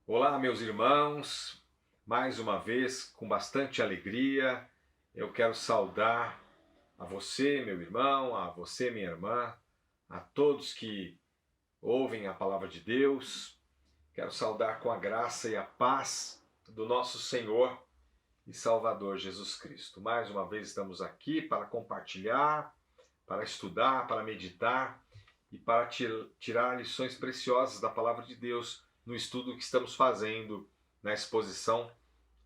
Olá, meus irmãos, mais uma vez, com bastante alegria, eu quero saudar a você, meu irmão, a você, minha irmã, a todos que ouvem a palavra de Deus. Quero saudar com a graça e a paz do nosso Senhor e Salvador Jesus Cristo. Mais uma vez estamos aqui para compartilhar, para estudar, para meditar e para tirar lições preciosas da palavra de Deus no estudo que estamos fazendo na exposição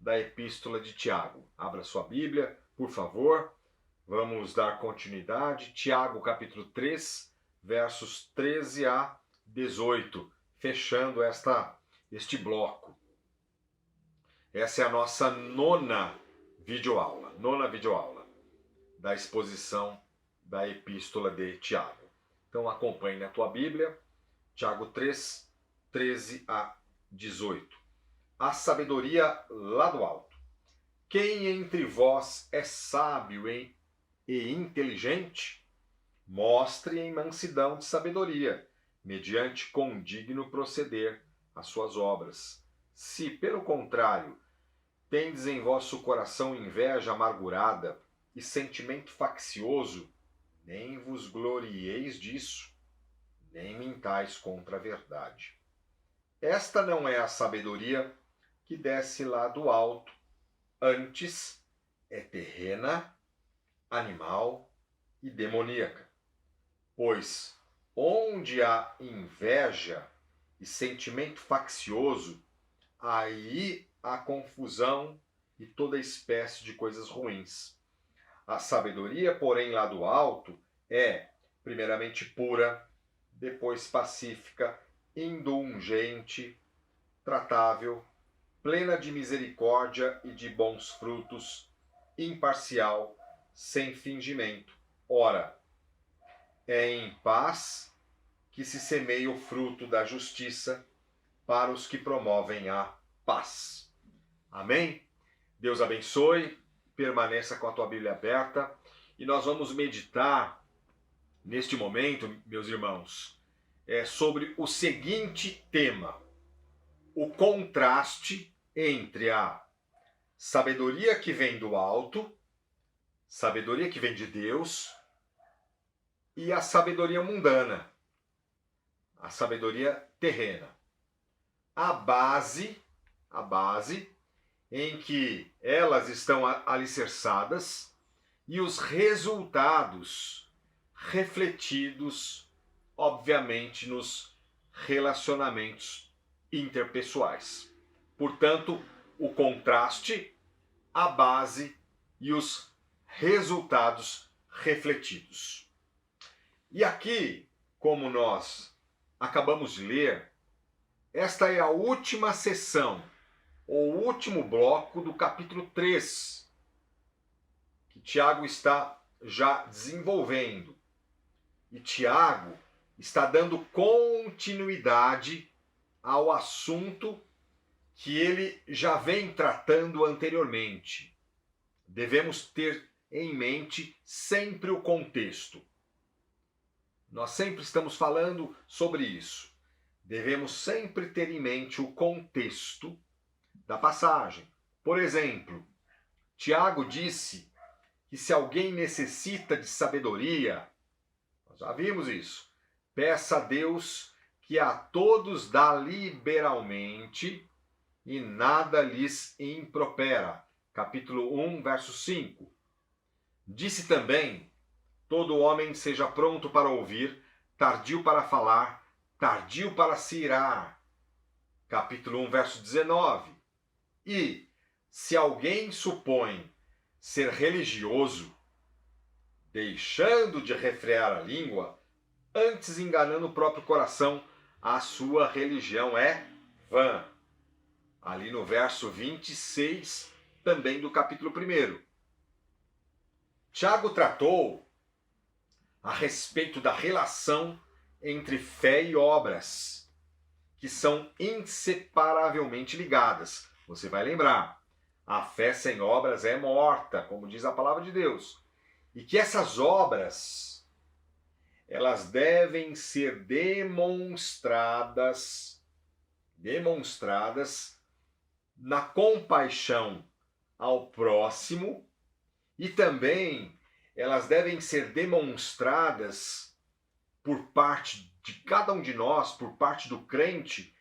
da Epístola de Tiago. Abra sua Bíblia, por favor. Vamos dar continuidade. Tiago, capítulo 3, versos 13 a 18, fechando este bloco. Essa é a nossa nona videoaula da exposição da Epístola de Tiago. Então acompanhe na tua Bíblia, Tiago 3, 13 a 18. A sabedoria lá do alto. Quem entre vós é sábio e inteligente? Mostre em mansidão de sabedoria, mediante condigno proceder as suas obras. Se, pelo contrário, tendes em vosso coração inveja amargurada e sentimento faccioso, nem vos glorieis disso, nem mintais contra a verdade. Esta não é a sabedoria que desce lá do alto, antes é terrena, animal e demoníaca. Pois onde há inveja e sentimento faccioso, aí há confusão e toda espécie de coisas ruins. A sabedoria, porém, lá do alto é, primeiramente, pura, depois pacífica, indulgente, tratável, plena de misericórdia e de bons frutos, imparcial, sem fingimento. Ora, é em paz que se semeia o fruto da justiça para os que promovem a paz. Amém? Deus abençoe, permaneça com a tua Bíblia aberta e nós vamos meditar neste momento, meus irmãos, sobre o seguinte tema: o contraste entre a sabedoria que vem do alto, sabedoria que vem de Deus, e a sabedoria mundana, a sabedoria terrena. A base em que elas estão alicerçadas e os resultados refletidos, obviamente, nos relacionamentos interpessoais. Portanto, o contraste, a base e os resultados refletidos. E aqui, como nós acabamos de ler, esta é a última sessão, ou o último bloco do capítulo 3, que Tiago está já desenvolvendo. E Tiago está dando continuidade ao assunto que ele já vem tratando anteriormente. Devemos ter em mente sempre o contexto. Nós sempre estamos falando sobre isso. Devemos sempre ter em mente o contexto da passagem. Por exemplo, Tiago disse que se alguém necessita de sabedoria, nós já vimos isso, peça a Deus que a todos dá liberalmente e nada lhes impropera. Capítulo 1, verso 5. Disse também: todo homem seja pronto para ouvir, tardio para falar, tardio para se irar. Capítulo 1, verso 19. E, se alguém supõe ser religioso, deixando de refrear a língua, antes enganando o próprio coração, a sua religião é vã. Ali no verso 26, também do capítulo 1. Tiago tratou a respeito da relação entre fé e obras, que são inseparavelmente ligadas. Você vai lembrar, a fé sem obras é morta, como diz a palavra de Deus. E que essas obras, elas devem ser demonstradas demonstradas na compaixão ao próximo, e também elas devem ser demonstradas por parte de cada um de nós, por parte do crente,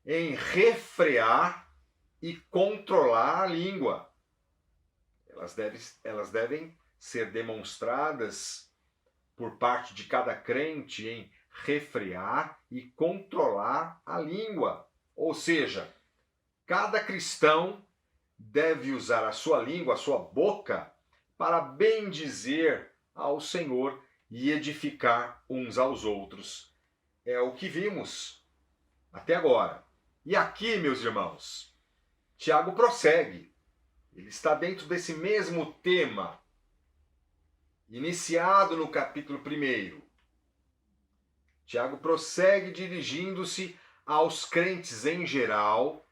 em refrear e controlar a língua. Elas devem ser demonstradas por parte de cada crente em refrear e controlar a língua. Ou seja, cada cristão deve usar a sua língua, a sua boca, para bendizer ao Senhor e edificar uns aos outros. É o que vimos até agora. E aqui, meus irmãos, Tiago prossegue. Ele está dentro desse mesmo tema, iniciado no capítulo 1. Tiago prossegue dirigindo-se aos crentes em geral,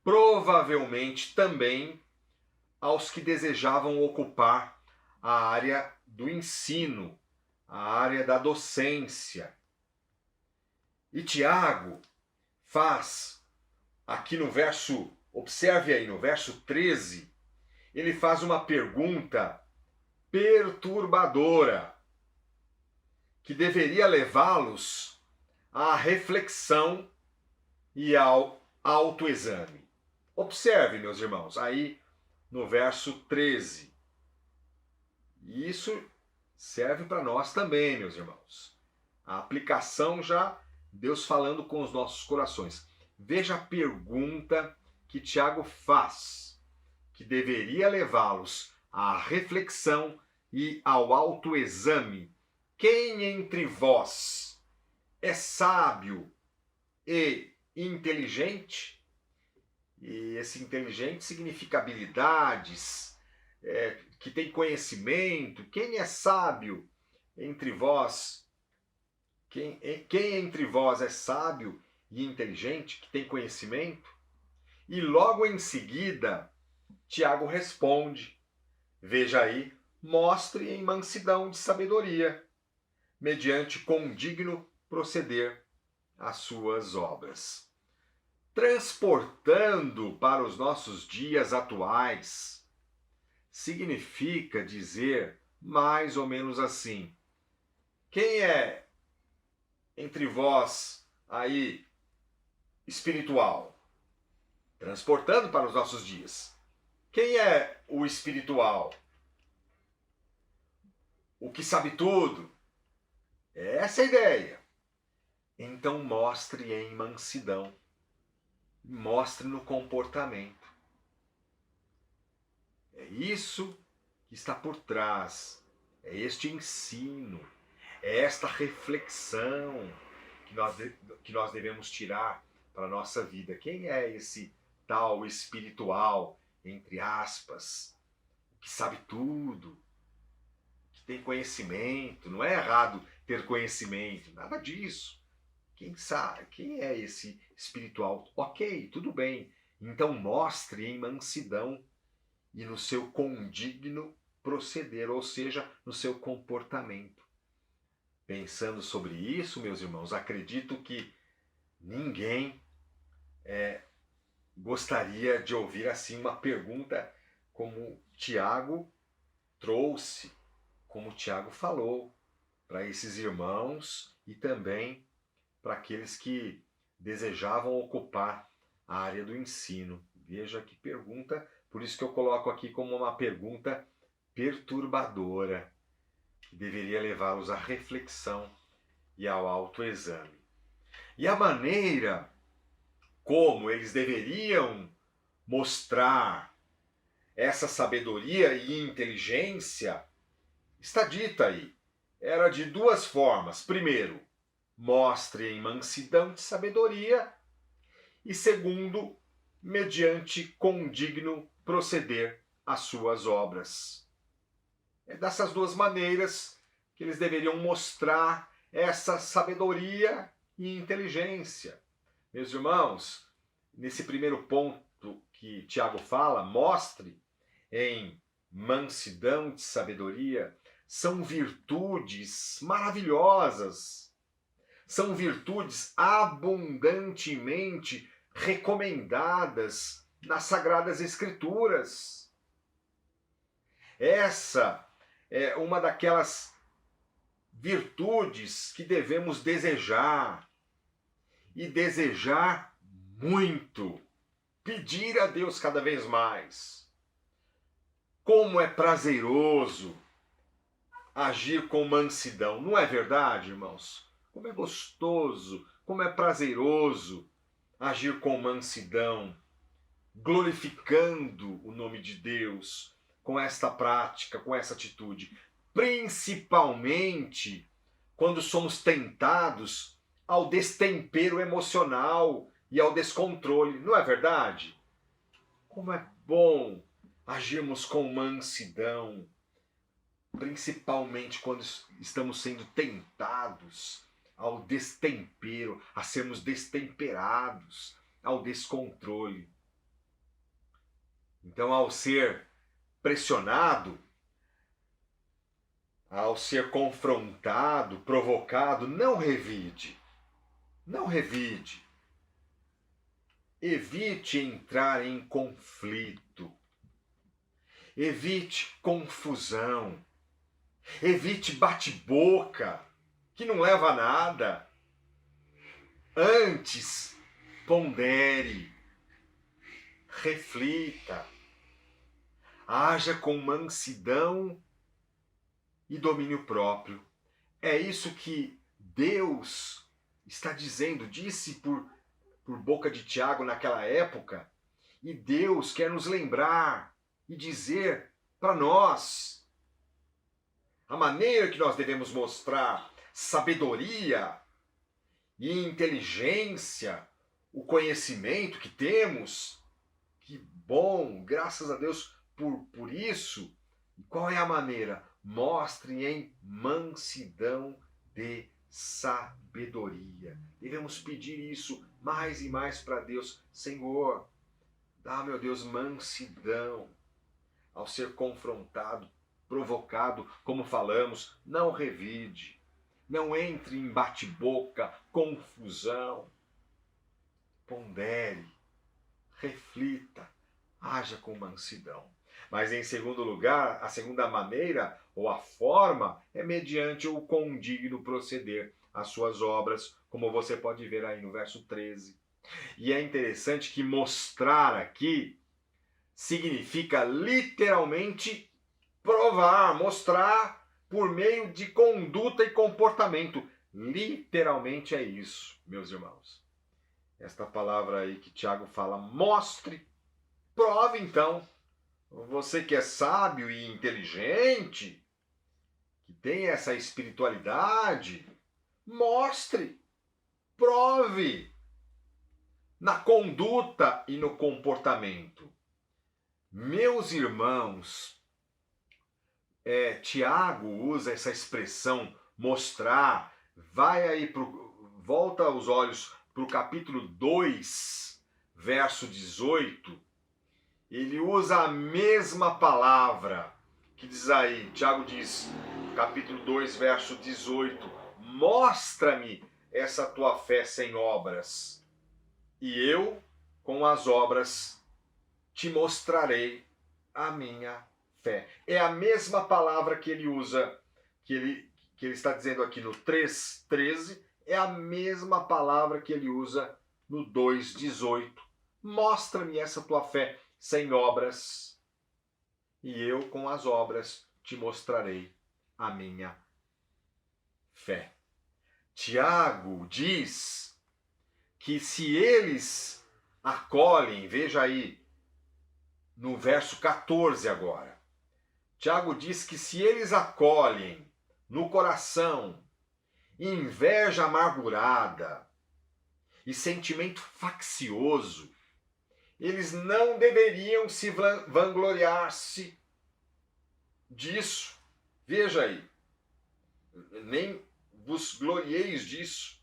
provavelmente também aos que desejavam ocupar a área do ensino, a área da docência. E Tiago faz, aqui no verso, observe aí, no verso 13, ele faz uma pergunta perturbadora, que deveria levá-los à reflexão e ao autoexame. Observe, meus irmãos, aí no verso 13. E isso serve para nós também, meus irmãos. A aplicação já, Deus falando com os nossos corações. Veja a pergunta que Tiago faz, que deveria levá-los à reflexão e ao autoexame. Quem entre vós é sábio e inteligente? E esse inteligente significa habilidades, que tem conhecimento. Quem é sábio entre vós? Quem entre vós é sábio e inteligente, que tem conhecimento? E logo em seguida, Tiago responde, veja aí, mostre em mansidão de sabedoria, mediante condigno proceder as suas obras. Transportando para os nossos dias atuais, significa dizer mais ou menos assim: quem é entre vós aí espiritual? Transportando para os nossos dias. Quem é o espiritual? O que sabe tudo? Essa é a ideia. Então mostre em mansidão. Mostre no comportamento. É isso que está por trás. É este ensino. É esta reflexão que nós devemos tirar para a nossa vida. Quem é esse tal espiritual, entre aspas, que sabe tudo, que tem conhecimento? Não é errado ter conhecimento, nada disso. Quem sabe? Quem é esse espiritual? Ok, tudo bem. Então mostre em mansidão e no seu condigno proceder, ou seja, no seu comportamento. Pensando sobre isso, meus irmãos, acredito que ninguém gostaria de ouvir assim uma pergunta como Tiago trouxe, como Tiago falou para esses irmãos e também para aqueles que desejavam ocupar a área do ensino. Veja que pergunta, por isso que eu coloco aqui como uma pergunta perturbadora, que deveria levá-los à reflexão e ao autoexame. E a maneira como eles deveriam mostrar essa sabedoria e inteligência está dita aí. Era de duas formas. Primeiro, mostre em mansidão de sabedoria, e segundo, mediante condigno proceder às suas obras. É dessas duas maneiras que eles deveriam mostrar essa sabedoria e inteligência. Meus irmãos, nesse primeiro ponto que Tiago fala, mostre em mansidão de sabedoria, são virtudes maravilhosas. São virtudes abundantemente recomendadas nas Sagradas Escrituras. Essa é uma daquelas virtudes que devemos desejar, e desejar muito, pedir a Deus cada vez mais. Como é prazeroso agir com mansidão, não é verdade, irmãos? Como é gostoso, como é prazeroso agir com mansidão, glorificando o nome de Deus com esta prática, com essa atitude, principalmente quando somos tentados ao destempero emocional e ao descontrole, não é verdade? Como é bom agirmos com mansidão, principalmente quando estamos sendo tentados ao destempero, a sermos destemperados, ao descontrole. Então, ao ser pressionado, ao ser confrontado, provocado, não revide. Não revide. Evite entrar em conflito. Evite confusão. Evite bate-boca, que não leva a nada. Antes, pondere, reflita, haja com mansidão e domínio próprio. É isso que Deus está dizendo, disse por boca de Tiago naquela época, e Deus quer nos lembrar e dizer para nós a maneira que nós devemos mostrar sabedoria e inteligência, o conhecimento que temos. Que bom, graças a Deus por isso. E qual é a maneira? Mostre em mansidão de sabedoria. Devemos pedir isso mais e mais para Deus. Senhor, dá, meu Deus, mansidão ao ser confrontado, provocado, como falamos, não revide, não entre em bate-boca, confusão. Pondere, reflita, haja com mansidão. Mas em segundo lugar, a segunda maneira ou a forma é mediante o condigno proceder às suas obras, como você pode ver aí no verso 13. E é interessante que mostrar aqui significa literalmente provar, mostrar por meio de conduta e comportamento. Literalmente é isso, meus irmãos. Esta palavra aí que Tiago fala, mostre, prove então. Você que é sábio e inteligente, que tem essa espiritualidade, mostre, prove na conduta e no comportamento. Meus irmãos, Tiago usa essa expressão mostrar, volta os olhos para o capítulo 2, verso 18, ele usa a mesma palavra que diz aí, Tiago diz, capítulo 2, verso 18, mostra-me essa tua fé sem obras, e eu, com as obras, te mostrarei a minha fé. É a mesma palavra que ele usa, que ele está dizendo aqui no 3:13, é a mesma palavra que ele usa no 2:18. Mostra-me essa tua fé sem obras, e eu com as obras te mostrarei a minha fé. Tiago diz que se eles acolhem, veja aí, no verso 14 agora, Tiago diz que se eles acolhem no coração inveja amargurada e sentimento faccioso, eles não deveriam se vangloriar-se disso. Veja aí, nem vos glorieis disso.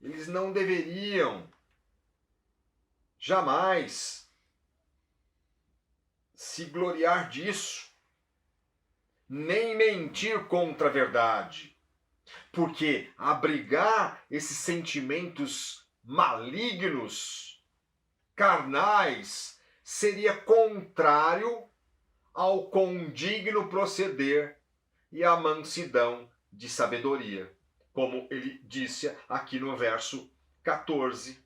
Eles não deveriam jamais se gloriar disso, nem mentir contra a verdade, porque abrigar esses sentimentos malignos, carnais, seria contrário ao condigno proceder e à mansidão de sabedoria, como ele disse aqui no verso 14.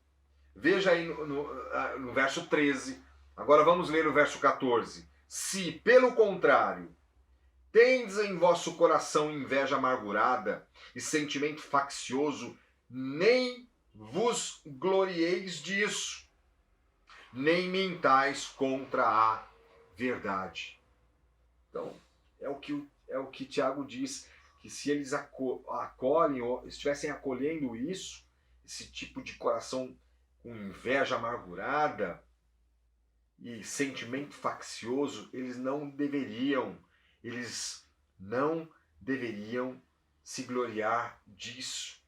Veja aí no verso 13. Agora vamos ler o verso 14. Se, pelo contrário, tendes em vosso coração inveja amargurada e sentimento faccioso, nem vos glorieis disso, nem mentais contra a verdade. Então, é o que Tiago diz, que se eles acolhem, ou estivessem acolhendo isso, esse tipo de coração com inveja amargurada e sentimento faccioso, eles não deveriam se gloriar disso.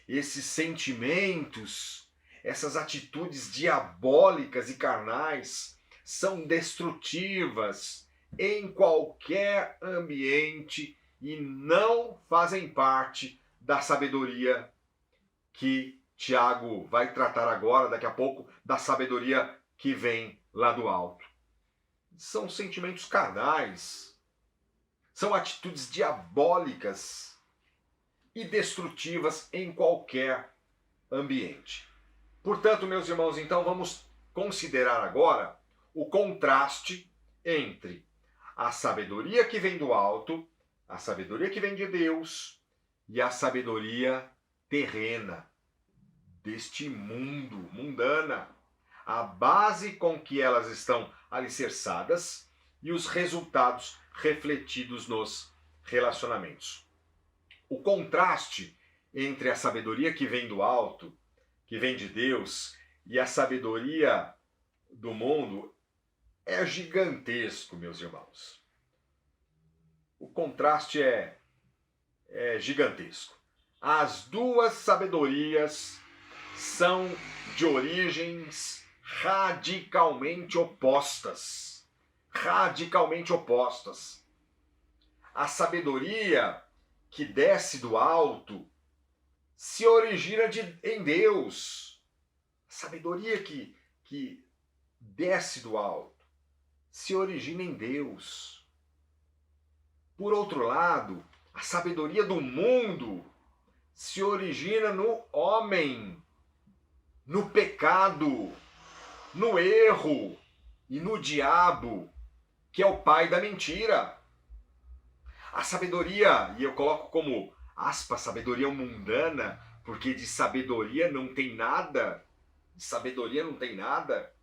Esses sentimentos, essas atitudes diabólicas e carnais são destrutivas em qualquer ambiente e não fazem parte da sabedoria que Tiago vai tratar agora, daqui a pouco, da sabedoria que vem lá do alto. São sentimentos carnais, são atitudes diabólicas e destrutivas em qualquer ambiente. Portanto, meus irmãos, então vamos considerar agora o contraste entre a sabedoria que vem do alto, a sabedoria que vem de Deus e a sabedoria terrena, deste mundo, mundana, a base com que elas estão alicerçadas e os resultados refletidos nos relacionamentos. O contraste entre a sabedoria que vem do alto, que vem de Deus, e a sabedoria do mundo é gigantesco, meus irmãos. O contraste é gigantesco. As duas sabedorias são de origens radicalmente opostas. Radicalmente opostas. A sabedoria que desce do alto se origina em Deus. A sabedoria que desce do alto se origina em Deus. Por outro lado, a sabedoria do mundo se origina no homem, no pecado, no erro e no diabo, que é o pai da mentira. A sabedoria, e eu coloco como aspas, sabedoria mundana, porque de sabedoria não tem nada. De sabedoria não tem nada.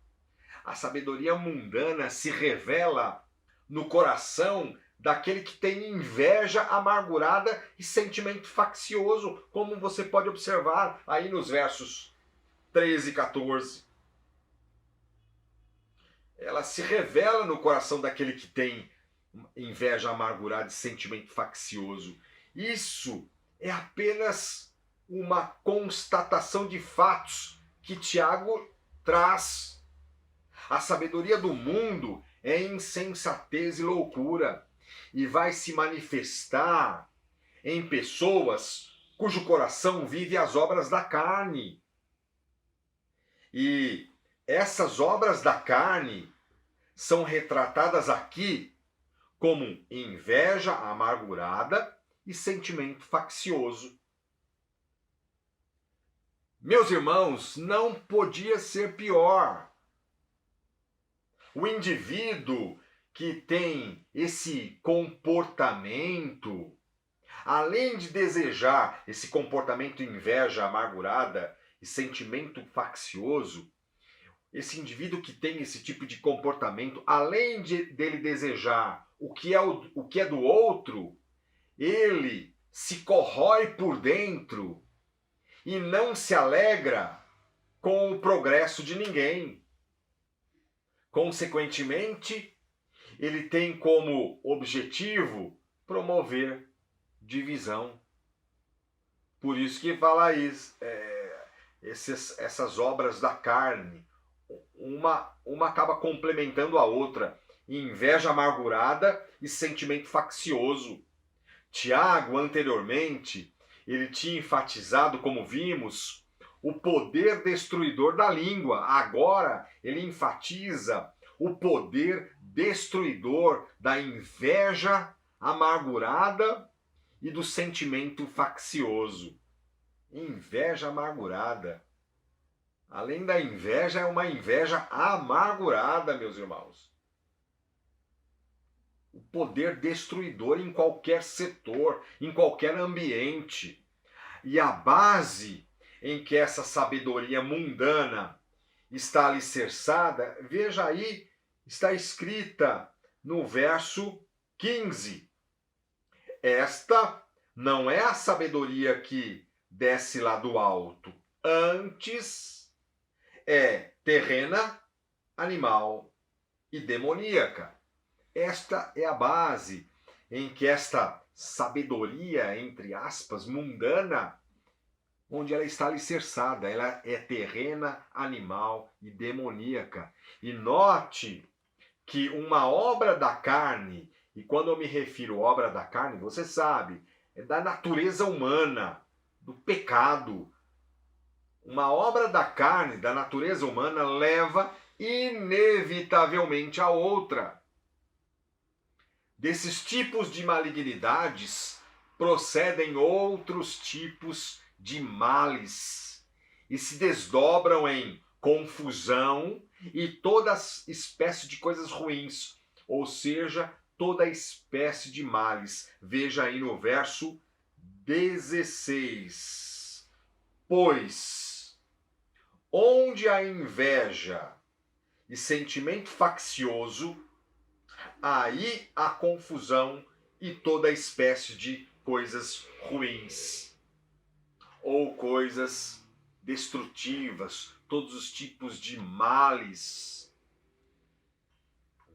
A sabedoria mundana se revela no coração daquele que tem inveja amargurada e sentimento faccioso, como você pode observar aí nos versos 13 e 14. Ela se revela no coração daquele que tem inveja amargurada e sentimento faccioso. Isso é apenas uma constatação de fatos que Tiago traz. A sabedoria do mundo é insensatez e loucura e vai se manifestar em pessoas cujo coração vive as obras da carne. E essas obras da carne são retratadas aqui como inveja amargurada e sentimento faccioso. Meus irmãos, não podia ser pior. O indivíduo que tem esse comportamento, além de desejar esse comportamento inveja amargurada e sentimento faccioso, esse indivíduo que tem esse tipo de comportamento, além dele desejar o que é do outro, ele se corrói por dentro e não se alegra com o progresso de ninguém. Consequentemente, ele tem como objetivo promover divisão. Por isso que fala isso, essas obras da carne, uma acaba complementando a outra. Inveja amargurada e sentimento faccioso. Tiago, anteriormente, ele tinha enfatizado, como vimos, o poder destruidor da língua. Agora ele enfatiza o poder destruidor da inveja amargurada e do sentimento faccioso. Inveja amargurada. Além da inveja, é uma inveja amargurada, meus irmãos. O poder destruidor em qualquer setor, em qualquer ambiente. E a base em que essa sabedoria mundana está alicerçada, veja aí, está escrita no verso 15. Esta não é a sabedoria que desce lá do alto, antes é terrena, animal e demoníaca. Esta é a base em que esta sabedoria, entre aspas, mundana, onde ela está alicerçada, ela é terrena, animal e demoníaca. E note que uma obra da carne, e quando eu me refiro à obra da carne, você sabe, é da natureza humana, do pecado. Uma obra da carne, da natureza humana, leva inevitavelmente a outra. Desses tipos de malignidades procedem outros tipos de males e se desdobram em confusão e toda espécie de coisas ruins, ou seja, toda espécie de males. Veja aí no verso 16. Pois onde há inveja e sentimento faccioso, aí há confusão e toda espécie de coisas ruins ou coisas destrutivas, todos os tipos de males.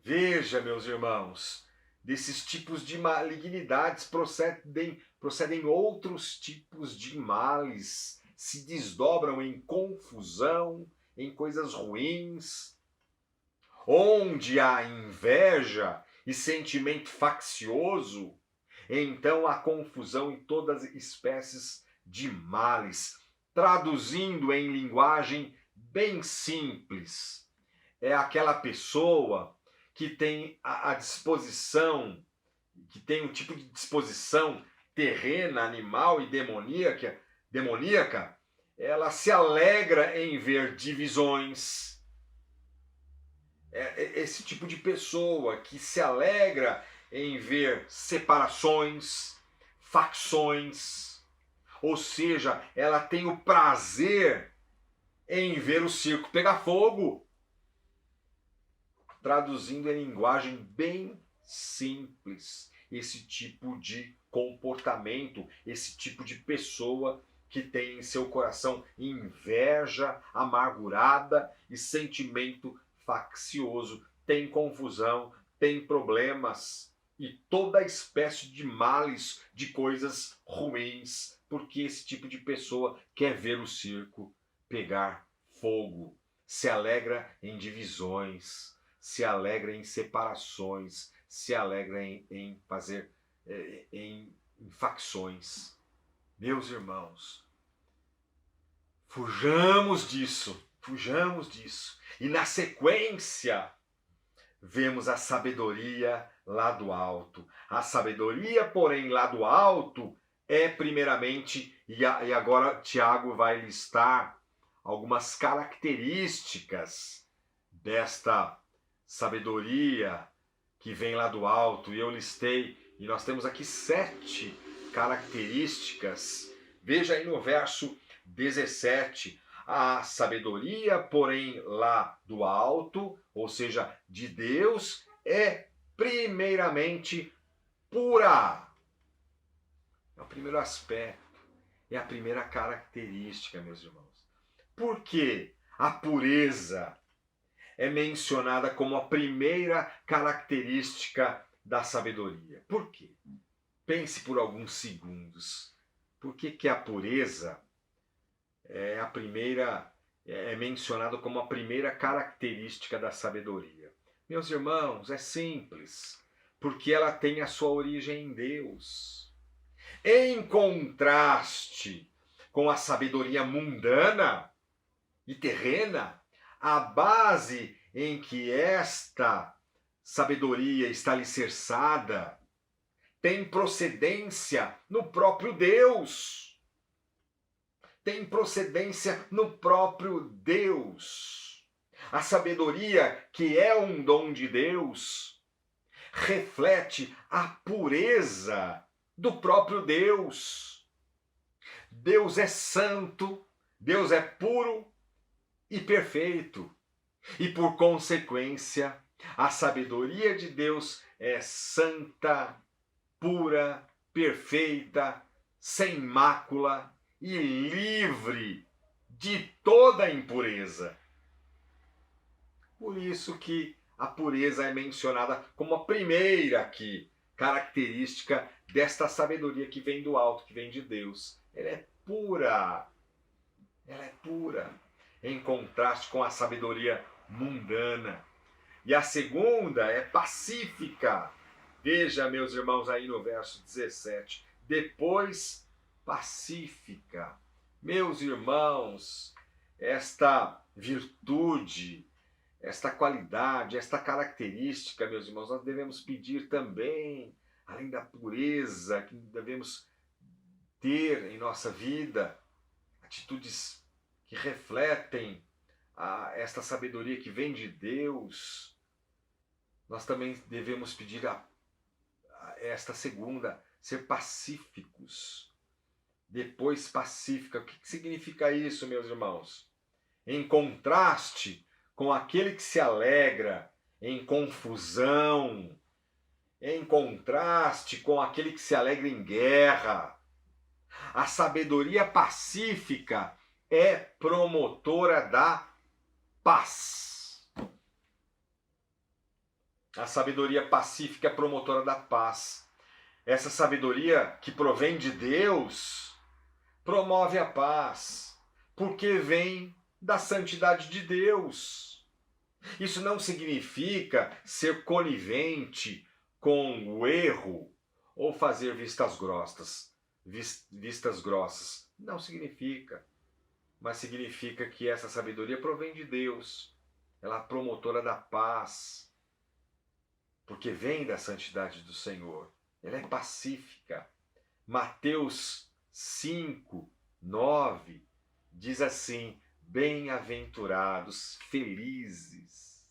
Veja, meus irmãos, desses tipos de malignidades procedem outros tipos de males, se desdobram em confusão, em coisas ruins. Onde há inveja e sentimento faccioso, então há confusão em todas as espécies de males. Traduzindo em linguagem bem simples, é aquela pessoa que tem a disposição, que tem um tipo de disposição terrena, animal e demoníaca, ela se alegra em ver divisões. É esse tipo de pessoa que se alegra em ver separações, facções, ou seja, ela tem o prazer em ver o circo pegar fogo. Traduzindo em linguagem bem simples, esse tipo de comportamento, esse tipo de pessoa que tem em seu coração inveja amargurada e sentimento faccioso, tem confusão, tem problemas e toda espécie de males, de coisas ruins, porque esse tipo de pessoa quer ver o circo pegar fogo, se alegra em divisões, se alegra em separações, se alegra em fazer em facções. Meus irmãos, fujamos disso. E na sequência, vemos a sabedoria lá do alto. A sabedoria, porém, lá do alto é primeiramente, e agora Tiago vai listar algumas características desta sabedoria que vem lá do alto. E eu listei, e nós temos aqui 7 características. Veja aí no verso 17. A sabedoria, porém, lá do alto, ou seja, de Deus, é primeiramente pura. É o primeiro aspecto, é a primeira característica, meus irmãos. Por que a pureza é mencionada como a primeira característica da sabedoria? Por quê? Pense por alguns segundos. Por que a pureza é mencionado como a primeira característica da sabedoria? Meus irmãos, é simples, porque ela tem a sua origem em Deus. Em contraste com a sabedoria mundana e terrena, a base em que esta sabedoria está alicerçada tem procedência no próprio Deus. Tem procedência no próprio Deus. A sabedoria, que é um dom de Deus, reflete a pureza do próprio Deus. Deus é santo, Deus é puro e perfeito. E por consequência, a sabedoria de Deus é santa, pura, perfeita, sem mácula e livre de toda impureza. Por isso que a pureza é mencionada como a primeira aqui, característica desta sabedoria que vem do alto, que vem de Deus. Ela é pura. Ela é pura, em contraste com a sabedoria mundana. E a segunda é pacífica. Veja, meus irmãos, aí no verso 17. Depois, pacífica. Meus irmãos, esta virtude, esta qualidade, esta característica, meus irmãos, nós devemos pedir também, além da pureza que devemos ter em nossa vida, atitudes que refletem esta sabedoria que vem de Deus. Nós também devemos pedir a esta segunda, ser pacíficos. Depois pacífica. O que significa isso, meus irmãos? Em contraste com aquele que se alegra em confusão, em contraste com aquele que se alegra em guerra. A sabedoria pacífica é promotora da paz. A sabedoria pacífica é promotora da paz. Essa sabedoria que provém de Deus promove a paz, porque vem da santidade de Deus. Isso não significa ser conivente com o erro ou fazer vistas grossas. Não significa. Mas significa que essa sabedoria provém de Deus. Ela é promotora da paz, porque vem da santidade do Senhor. Ela é pacífica. Mateus 5, 9 diz assim: bem-aventurados, felizes.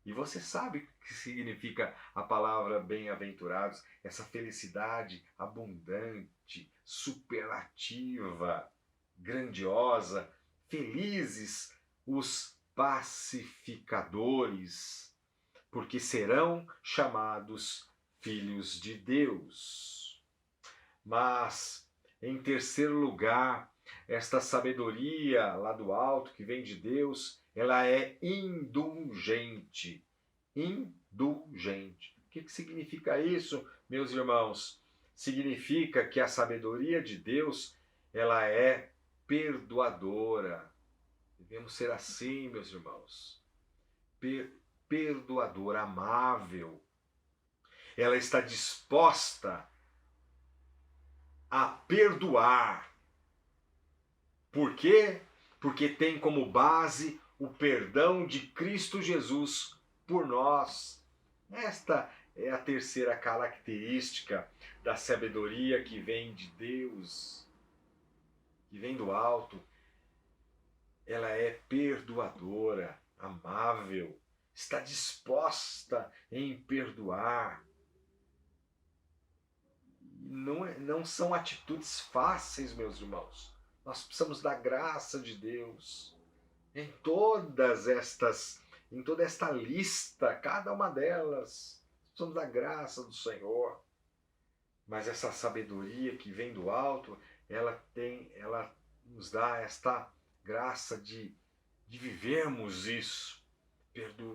E você sabe o que significa a palavra bem-aventurados? Essa felicidade abundante, superlativa, grandiosa. Felizes os pacificadores, porque serão chamados filhos de Deus. Mas, em terceiro lugar, esta sabedoria lá do alto, que vem de Deus, ela é indulgente. Indulgente. O que significa isso, meus irmãos? Significa que a sabedoria de Deus, ela é perdoadora. Devemos ser assim, meus irmãos. Perdoadora, amável. Ela está disposta a perdoar. Por quê? Porque tem como base o perdão de Cristo Jesus por nós. Esta é a terceira característica da sabedoria que vem de Deus, que vem do alto. Ela é perdoadora, amável, está disposta em perdoar. Não são atitudes fáceis, meus irmãos. Nós precisamos da graça de Deus em toda esta lista, cada uma delas. Precisamos da graça do Senhor. Mas essa sabedoria que vem do alto, ela nos dá esta graça de vivermos isso,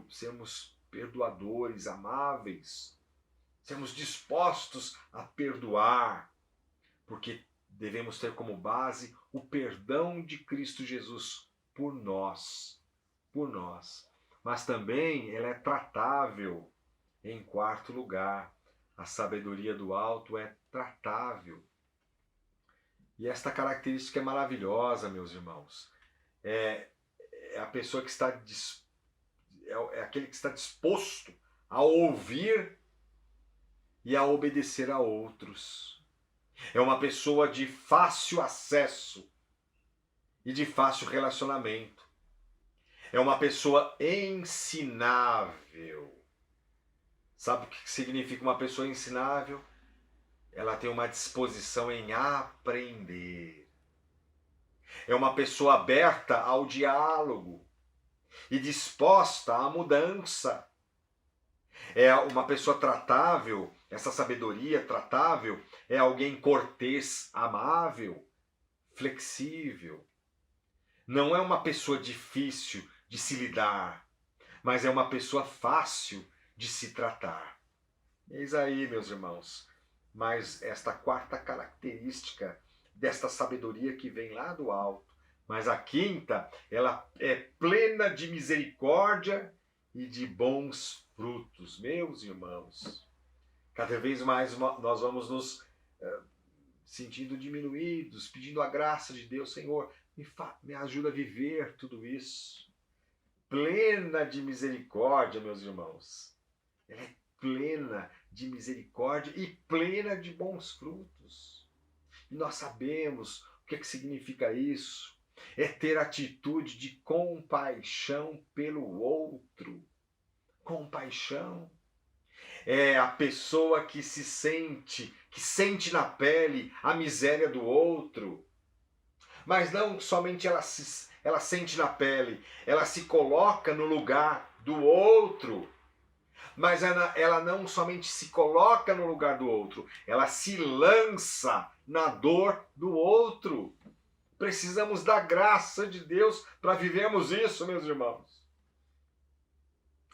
sermos perdoadores, amáveis, sermos dispostos a perdoar, porque devemos ter como base o perdão de Cristo Jesus por nós. Mas também ela é tratável. Em quarto lugar, a sabedoria do alto é tratável. E esta característica é maravilhosa, meus irmãos. É, é a pessoa que está é aquele que está disposto a ouvir e a obedecer a outros. É uma pessoa de fácil acesso e de fácil relacionamento. É uma pessoa ensinável. Sabe o que significa uma pessoa ensinável? Ela tem uma disposição em aprender. É uma pessoa aberta ao diálogo e disposta à mudança. É uma pessoa tratável, essa sabedoria tratável é alguém cortês, amável, flexível. Não é uma pessoa difícil de se lidar, mas é uma pessoa fácil de se tratar. Eis aí, meus irmãos, mas esta quarta característica desta sabedoria que vem lá do alto. Mas a quinta, ela é plena de misericórdia e de bons frutos. Meus irmãos, cada vez mais nós vamos nos sentindo diminuídos, pedindo a graça de Deus. Senhor, me ajuda a viver tudo isso. Plena de misericórdia, meus irmãos. Ela é plena de misericórdia e plena de bons frutos. E nós sabemos o que significa isso. É ter atitude de compaixão pelo outro. Compaixão. É a pessoa que sente na pele a miséria do outro. Mas não somente ela sente na pele, ela se coloca no lugar do outro. Mas ela não somente se coloca no lugar do outro, ela se lança na dor do outro. Precisamos da graça de Deus para vivermos isso, meus irmãos.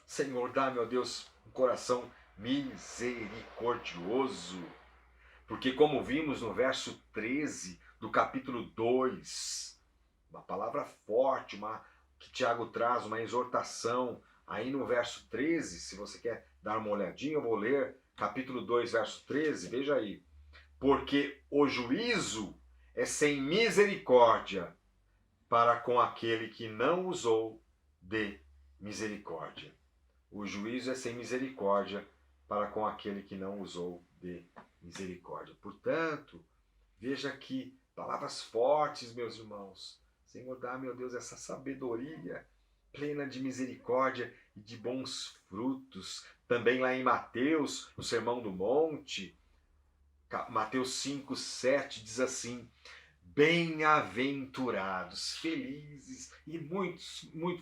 Senhor, dá, meu Deus, um coração misericordioso. Porque como vimos no verso 13 do capítulo 2, uma palavra forte, que Tiago traz, uma exortação. Aí no verso 13, se você quer dar uma olhadinha, eu vou ler capítulo 2, verso 13, veja aí. Porque o juízo é sem misericórdia para com aquele que não usou de misericórdia. O juízo é sem misericórdia para com aquele que não usou de misericórdia. Portanto, veja aqui, palavras fortes, meus irmãos. Senhor, dá, meu Deus, essa sabedoria plena de misericórdia e de bons frutos. Também lá em Mateus, no Sermão do Monte, Mateus 5, 7, diz assim: bem-aventurados, felizes e muito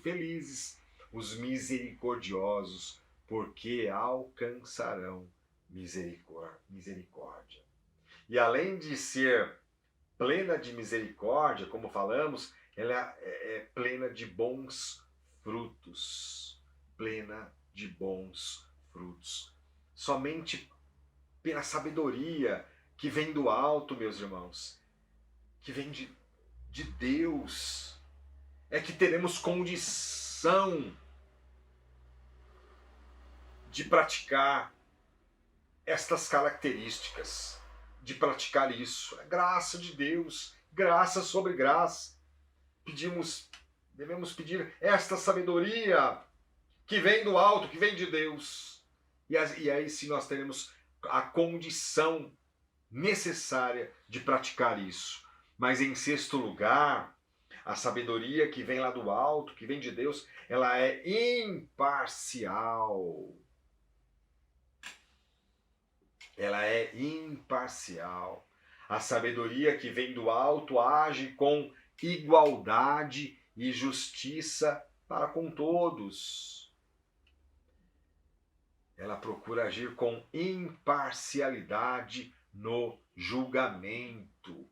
felizes os misericordiosos, porque alcançarão misericórdia. E além de ser plena de misericórdia, como falamos, ela é plena de bons frutos. Plena de bons frutos. Somente pela sabedoria que vem do alto, meus irmãos, que vem de Deus, é que teremos condição de praticar estas características, de praticar isso. É graça de Deus, graça sobre graça. Devemos pedir esta sabedoria que vem do alto, que vem de Deus. E aí sim nós teremos a condição necessária de praticar isso. Mas em sexto lugar, a sabedoria que vem lá do alto, que vem de Deus, ela é imparcial. Ela é imparcial. A sabedoria que vem do alto age com igualdade e justiça para com todos. Ela procura agir com imparcialidade no julgamento.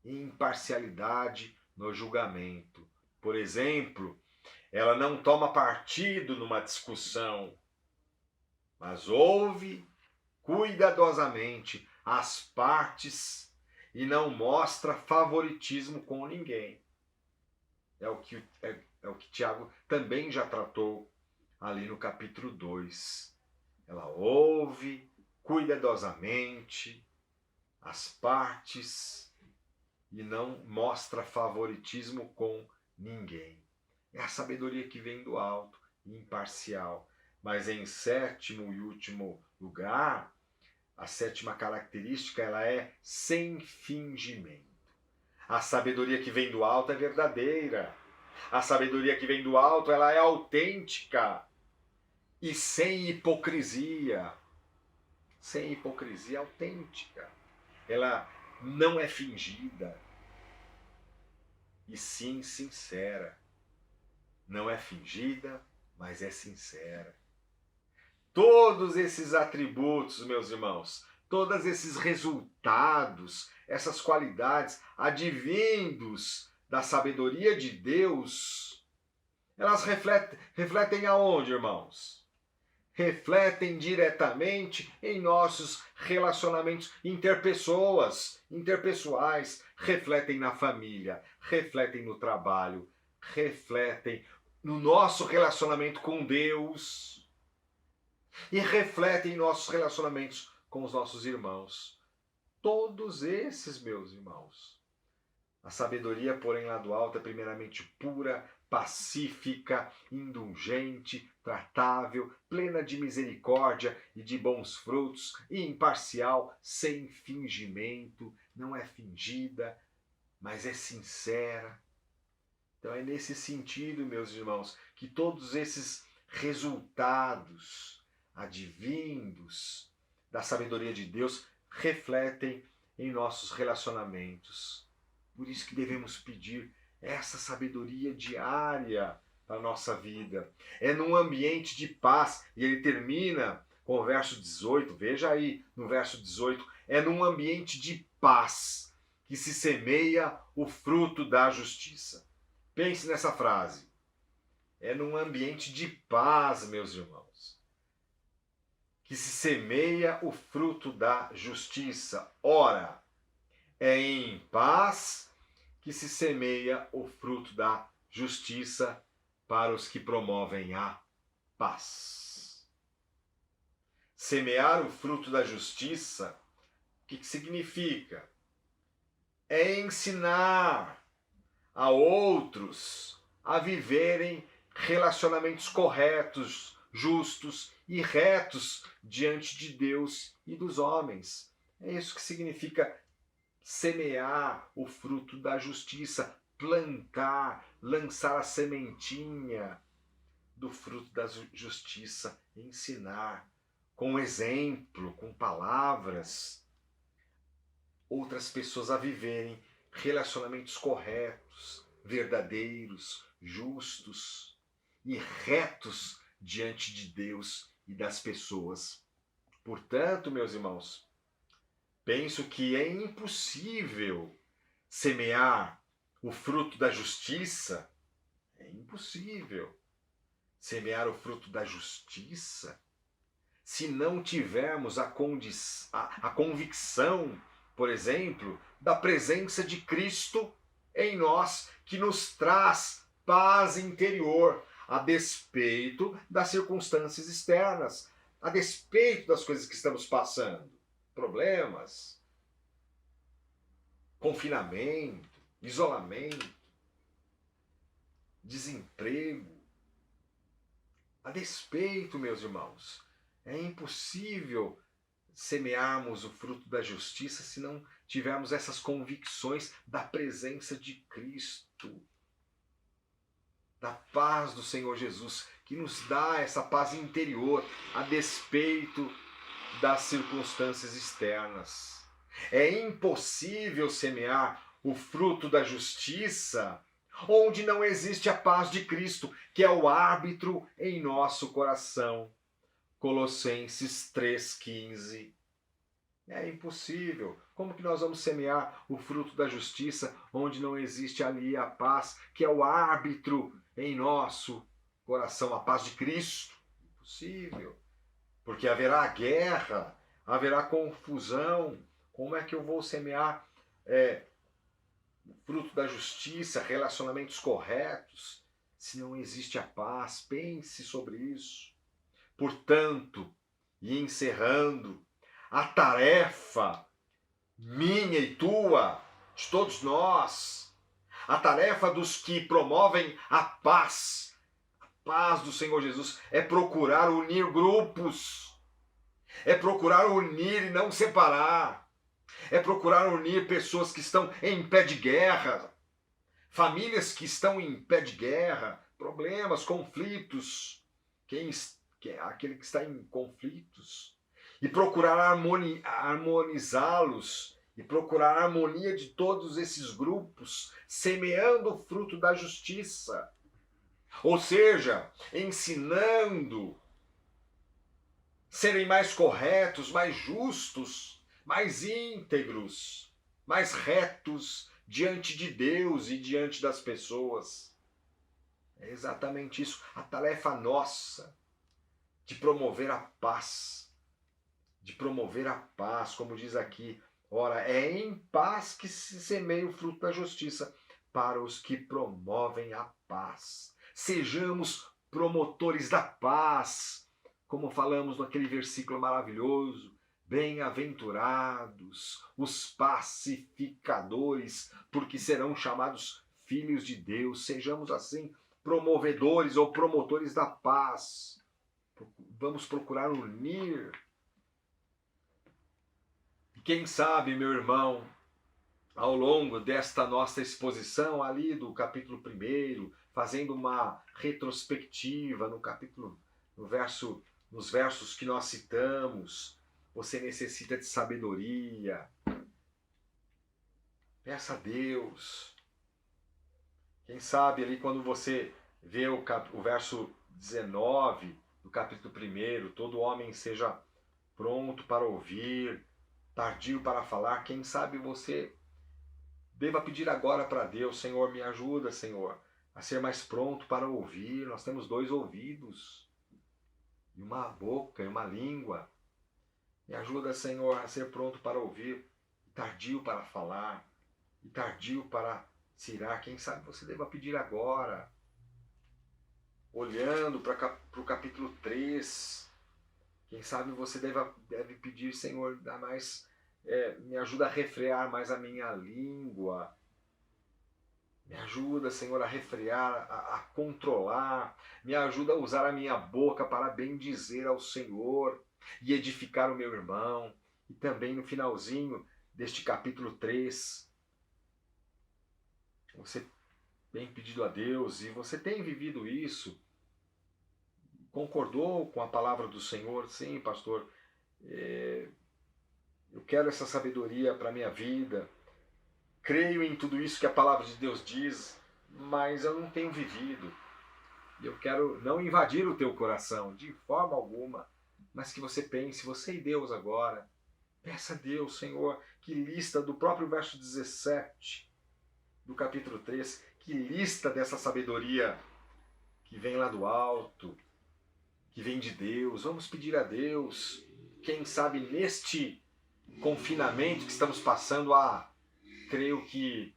Imparcialidade no julgamento. Por exemplo, ela não toma partido numa discussão, mas ouve cuidadosamente as partes e não mostra favoritismo com ninguém. É o que Tiago também já tratou ali no capítulo 2. Ela ouve cuidadosamente as partes e não mostra favoritismo com ninguém. É a sabedoria que vem do alto, imparcial. Mas em sétimo e último lugar, a sétima característica, ela é sem fingimento. A sabedoria que vem do alto é verdadeira. A sabedoria que vem do alto, ela é autêntica e sem hipocrisia. Sem hipocrisia, autêntica. Ela não é fingida, e sim sincera. Não é fingida, mas é sincera. Todos esses atributos, meus irmãos, todos esses resultados, essas qualidades advindos da sabedoria de Deus, elas refletem aonde, irmãos? Refletem diretamente em nossos relacionamentos interpessoais, refletem na família, refletem no trabalho, refletem no nosso relacionamento com Deus e refletem em nossos relacionamentos com os nossos irmãos. Todos esses, meus irmãos. A sabedoria, porém, lá do alto é primeiramente pura, pacífica, indulgente, tratável, plena de misericórdia e de bons frutos, e imparcial, sem fingimento, não é fingida, mas é sincera. Então é nesse sentido, meus irmãos, que todos esses resultados advindos da sabedoria de Deus refletem em nossos relacionamentos. Por isso que devemos pedir essa sabedoria diária para a nossa vida. É num ambiente de paz, e ele termina com o verso 18, veja aí no verso 18, é num ambiente de paz que se semeia o fruto da justiça. Pense nessa frase. É num ambiente de paz, meus irmãos, que se semeia o fruto da justiça. Ora, é em paz que se semeia o fruto da justiça para os que promovem a paz. Semear o fruto da justiça, o que significa? É ensinar a outros a viverem relacionamentos corretos, justos e retos diante de Deus e dos homens. É isso que significa semear o fruto da justiça, plantar, lançar a sementinha do fruto da justiça, ensinar com exemplo, com palavras, outras pessoas a viverem relacionamentos corretos, verdadeiros, justos e retos diante de Deus e das pessoas. Portanto, meus irmãos, penso que é impossível semear o fruto da justiça. É impossível semear o fruto da justiça se não tivermos a convicção, por exemplo, da presença de Cristo em nós, que nos traz paz interior, a despeito das circunstâncias externas, a despeito das coisas que estamos passando. Problemas, confinamento, isolamento, desemprego. A despeito, meus irmãos, é impossível semearmos o fruto da justiça se não tivermos essas convicções da presença de Cristo, da paz do Senhor Jesus, que nos dá essa paz interior a despeito das circunstâncias externas. É impossível semear o fruto da justiça onde não existe a paz de Cristo, que é o árbitro em nosso coração. Colossenses 3,15. É impossível. Como que nós vamos semear o fruto da justiça onde não existe ali a paz, que é o árbitro em nosso coração, a paz de Cristo? Impossível. Porque haverá guerra, haverá confusão. Como é que eu vou semear o fruto da justiça, relacionamentos corretos, se não existe a paz? Pense sobre isso. Portanto, e encerrando, a tarefa minha e tua de todos nós, a tarefa dos que promovem a paz do Senhor Jesus é procurar unir grupos, é procurar unir e não separar, é procurar unir pessoas que estão em pé de guerra, famílias que estão em pé de guerra, problemas, conflitos, aquele que está em conflitos, e procurar harmonizá-los, e procurar a harmonia de todos esses grupos, semeando o fruto da justiça. Ou seja, ensinando serem mais corretos, mais justos, mais íntegros, mais retos diante de Deus e diante das pessoas. É exatamente isso, a tarefa nossa de promover a paz. De promover a paz, como diz aqui. Ora, é em paz que se semeia o fruto da justiça para os que promovem a paz. Sejamos promotores da paz, como falamos naquele versículo maravilhoso. Bem-aventurados os pacificadores, porque serão chamados filhos de Deus. Sejamos assim promovedores ou promotores da paz. Vamos procurar unir. E quem sabe, meu irmão, ao longo desta nossa exposição ali do capítulo 1, fazendo uma retrospectiva nos versos que nós citamos, você necessita de sabedoria. Peça a Deus. Quem sabe ali quando você vê o verso 19 do capítulo 1, todo homem seja pronto para ouvir, tardio para falar, quem sabe você deva pedir agora para Deus: Senhor, me ajuda, Senhor, a ser mais pronto para ouvir. Nós temos 2 ouvidos, e uma boca, e uma língua. Me ajuda, Senhor, a ser pronto para ouvir, tardio para falar, e tardio para se irar. Quem sabe você deva pedir agora, olhando para o capítulo 3. Quem sabe você deve pedir: Senhor, dá mais, me ajuda a refrear mais a minha língua. Me ajuda, Senhor, a refrear, a controlar. Me ajuda a usar a minha boca para bendizer ao Senhor e edificar o meu irmão. E também no finalzinho deste capítulo 3, você tem pedido a Deus e você tem vivido isso. Concordou com a palavra do Senhor? Sim, pastor, eu quero essa sabedoria para a minha vida. Creio em tudo isso que a palavra de Deus diz, mas eu não tenho vivido. Eu quero não invadir o teu coração de forma alguma, mas que você pense, você e Deus agora. Peça a Deus, Senhor, que lista do próprio verso 17 do capítulo 3, que lista dessa sabedoria que vem lá do alto, que vem de Deus. Vamos pedir a Deus, quem sabe neste confinamento que estamos passando, creio que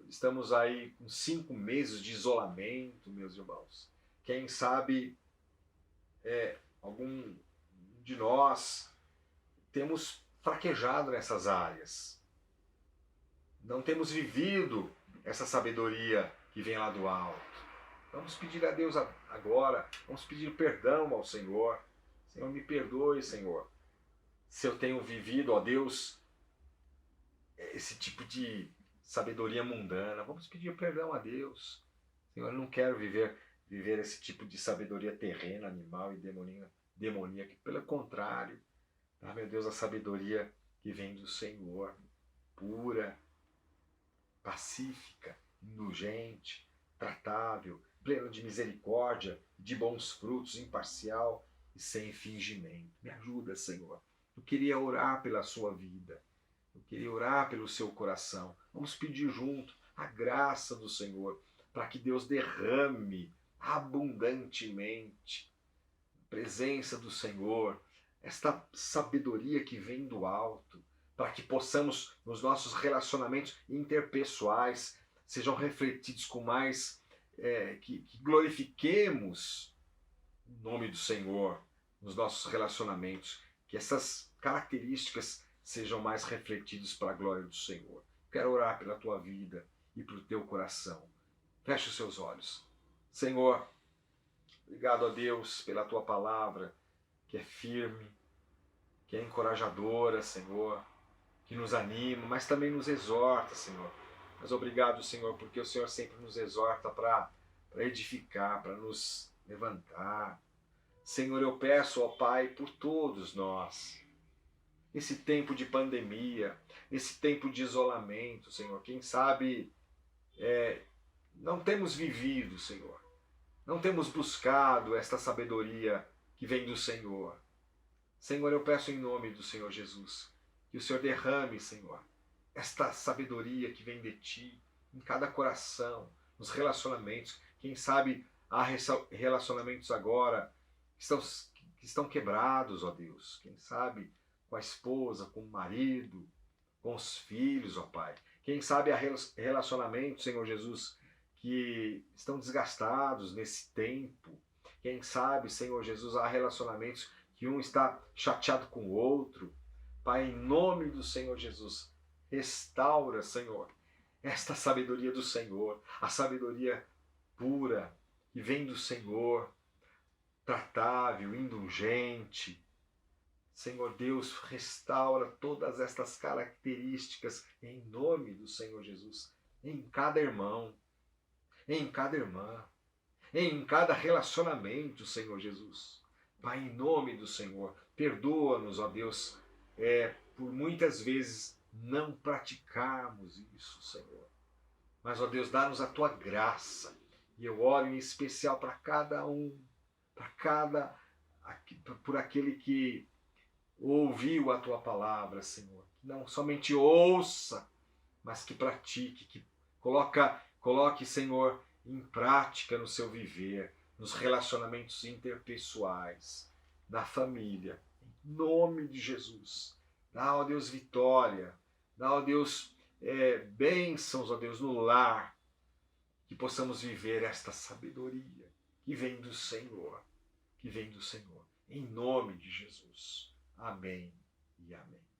estamos aí com 5 meses de isolamento, meus irmãos. Quem sabe algum de nós temos fraquejado nessas áreas. Não temos vivido essa sabedoria que vem lá do alto. Vamos pedir a Deus agora, vamos pedir perdão ao Senhor. Senhor, me perdoe, Senhor, se eu tenho vivido, ó Deus, esse tipo de sabedoria mundana. Vamos pedir perdão a Deus. Senhor, eu não quero viver esse tipo de sabedoria terrena, animal e demoníaca. Pelo contrário, meu Deus, a sabedoria que vem do Senhor, pura, pacífica, indulgente, tratável, pleno de misericórdia, de bons frutos, imparcial e sem fingimento. Me ajuda, Senhor. Eu queria orar pela sua vida. Eu queria orar pelo seu coração. Vamos pedir junto a graça do Senhor para que Deus derrame abundantemente a presença do Senhor, esta sabedoria que vem do alto, para que possamos, nos nossos relacionamentos interpessoais, sejam refletidos com mais, que glorifiquemos o nome do Senhor nos nossos relacionamentos, que essas características sejam mais refletidas para a glória do Senhor. Quero orar pela tua vida e pelo teu coração. Feche os seus olhos. Senhor, obrigado a Deus pela tua palavra, que é firme, que é encorajadora, Senhor, que nos anima, mas também nos exorta, Senhor. Mas obrigado, Senhor, porque o Senhor sempre nos exorta para edificar, para nos levantar. Senhor, eu peço, ó Pai, por todos nós, nesse tempo de pandemia, nesse tempo de isolamento, Senhor, quem sabe não temos vivido, Senhor, não temos buscado esta sabedoria que vem do Senhor. Senhor, eu peço em nome do Senhor Jesus, que o Senhor derrame, Senhor, esta sabedoria que vem de Ti, em cada coração, nos relacionamentos. Quem sabe há relacionamentos agora que estão quebrados, ó Deus. Quem sabe com a esposa, com o marido, com os filhos, ó Pai. Quem sabe há relacionamentos, Senhor Jesus, que estão desgastados nesse tempo. Quem sabe, Senhor Jesus, há relacionamentos que um está chateado com o outro. Pai, em nome do Senhor Jesus, restaura, Senhor, esta sabedoria do Senhor, a sabedoria pura que vem do Senhor, tratável, indulgente. Senhor Deus, restaura todas estas características em nome do Senhor Jesus, em cada irmão, em cada irmã, em cada relacionamento, Senhor Jesus. Pai, em nome do Senhor, perdoa-nos, ó Deus, por muitas vezes não praticarmos isso, Senhor. Mas, ó Deus, dá-nos a Tua graça. E eu oro em especial para cada um, por aquele que ouviu a Tua palavra, Senhor. Que não somente ouça, mas que pratique, que coloque, Senhor, em prática no seu viver, nos relacionamentos interpessoais, na família. Em nome de Jesus. Dá, ó Deus, vitória. Dá, ó Deus, bênçãos, ó Deus, no lar. Que possamos viver esta sabedoria que vem do Senhor. Que vem do Senhor. Em nome de Jesus. Amém e amém.